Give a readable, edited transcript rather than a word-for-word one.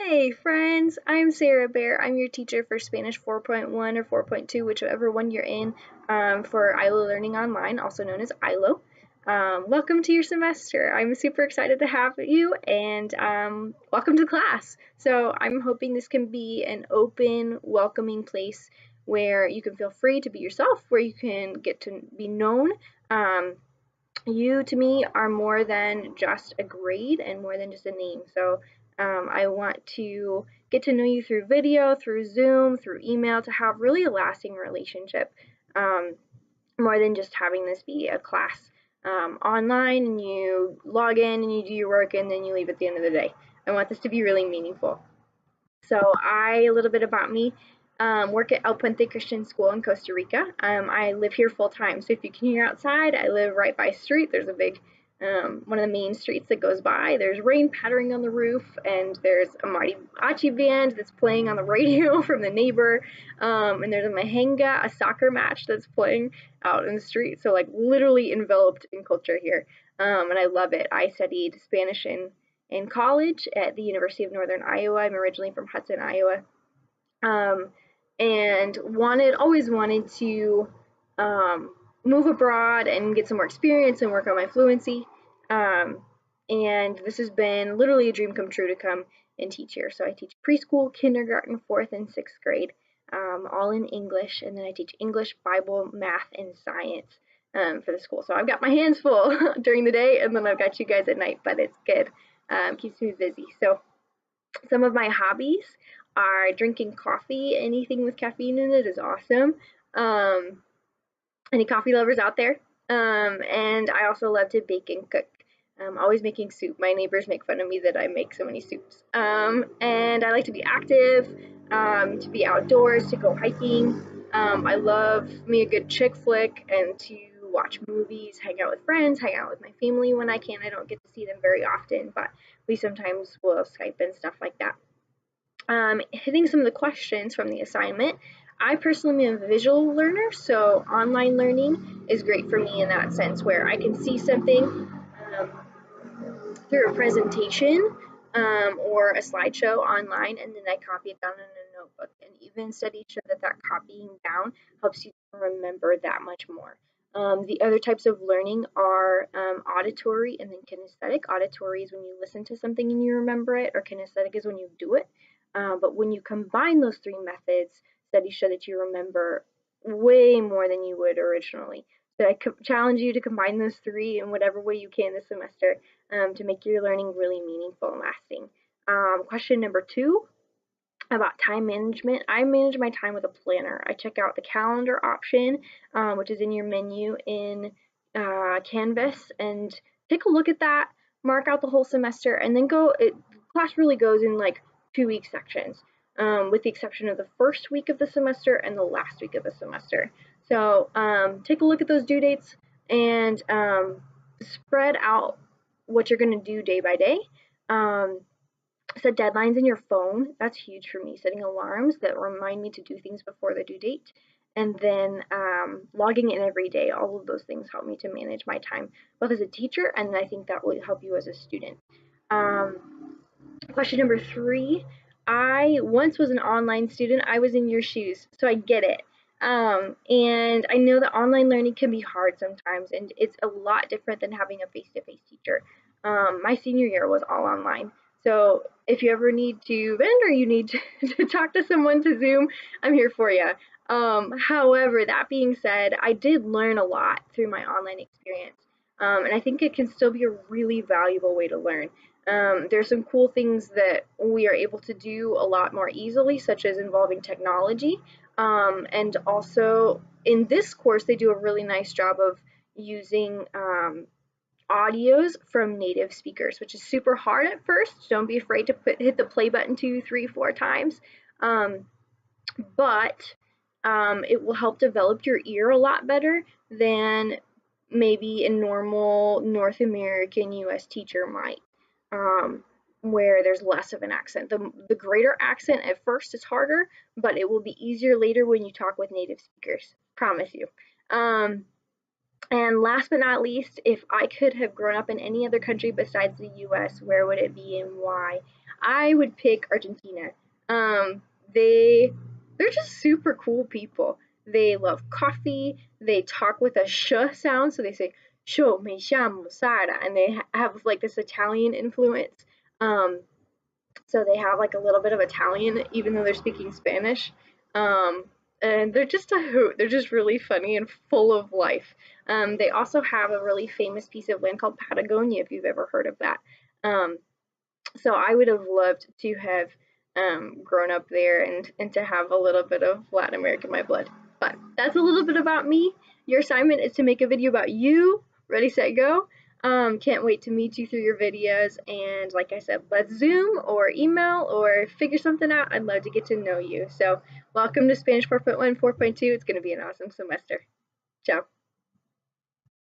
Hey friends, I'm Sarah Bear. I'm your teacher for Spanish 4.1 or 4.2, whichever one you're in, for ILO Learning Online, also known as ILO. Welcome to your semester. I'm super excited to have you and welcome to class. So I'm hoping this can be an open, welcoming place where you can feel free to be yourself, where you can get to be known. Um, you to me are more than just a grade and more than just a name. So I want to get to know you through video, through Zoom, through email, to have really a lasting relationship, um, more than just having this be a class online and you log in and you do your work and then you leave at the end of the day. I want this to be really meaningful. So a little bit about me, work at El Puente Christian School in Costa Rica. I live here full time. So if you can hear outside, I live right by a street. There's a big, one of the main streets that goes by. There's rain pattering on the roof, and there's a mariachi band that's playing on the radio from the neighbor. And there's a mejenga, a soccer match that's playing out in the street. So like literally enveloped in culture here. And I love it. I studied Spanish in college at the University of Northern Iowa. I'm originally from Hudson, Iowa, um, and always wanted to move abroad and get some more experience and work on my fluency. Um, and this has been literally a dream come true to come and teach here. So I teach preschool, kindergarten, fourth, and sixth grade, all in English, and then I teach English, Bible, math, and science. For the school. So I've got my hands full during the day, and then I've got you guys at night, but it's good. Keeps me busy. So some of my hobbies are drinking coffee. Anything with caffeine in it is awesome. Um, any coffee lovers out there? And I also love to bake and cook. I'm always making soup. My neighbors make fun of me that I make so many soups. And I like to be active, to be outdoors, to go hiking. I love me a good chick flick and to watch movies, hang out with friends, hang out with my family when I can. I don't get to see them very often, but we sometimes will Skype and stuff like that. Hitting some of the questions from the assignment, I personally am a visual learner, so online learning is great for me in that sense where I can see something through a presentation or a slideshow online, and then I copy it down in a notebook. And even studies show that copying down helps you remember that much more. The other types of learning are auditory and then kinesthetic. Auditory is when you listen to something and you remember it, or kinesthetic is when you do it. But when you combine those three methods, studies show that you remember way more than you would originally. So I challenge you to combine those three in whatever way you can this semester, to make your learning really meaningful and lasting. Question number 2 about time management. I manage my time with a planner. I check out the calendar option, which is in your menu in Canvas, and take a look at that, mark out the whole semester, and then class really goes in like 2 week sections, with the exception of the first week of the semester and the last week of the semester. So take a look at those due dates and spread out what you're going to do day by day. Set deadlines in your phone. That's huge for me. Setting alarms that remind me to do things before the due date. And then logging in every day. All of those things help me to manage my time, both as a teacher, and I think that will help you as a student. Question number 3. I once was an online student. I was in your shoes, so I get it. And I know that online learning can be hard sometimes, and it's a lot different than having a face-to-face teacher. My senior year was all online. So if you ever need to vent or you need to talk to someone to Zoom, I'm here for you. However, that being said, I did learn a lot through my online experience. And I think it can still be a really valuable way to learn. There's some cool things that we are able to do a lot more easily, such as involving technology. And also in this course, they do a really nice job of using audios from native speakers, which is super hard at first. Don't be afraid to hit the play button 2, 3, 4 times. But it will help develop your ear a lot better than maybe a normal North American US teacher might, where there's less of an accent. The greater accent at first is harder, but it will be easier later when you talk with native speakers. Promise you. And last but not least, if I could have grown up in any other country besides the US, where would it be and why? I would pick Argentina. Um, they they're just super cool people. They love coffee. They talk with a sh sound, so they say "Yo me llamo Sara," and they have like this Italian influence. Um, so they have like a little bit of Italian, even though they're speaking Spanish. Um, and they're just a hoot. They're just really funny and full of life. They also have a really famous piece of land called Patagonia, if you've ever heard of that. Um, so I would have loved to have grown up there and to have a little bit of Latin America in my blood. But that's a little bit about me. Your assignment is to make a video about you. Ready, set, go. Can't wait to meet you through your videos. And like I said, let's Zoom or email or figure something out. I'd love to get to know you. So welcome to Spanish 4.1, 4.2. It's going to be an awesome semester. Ciao.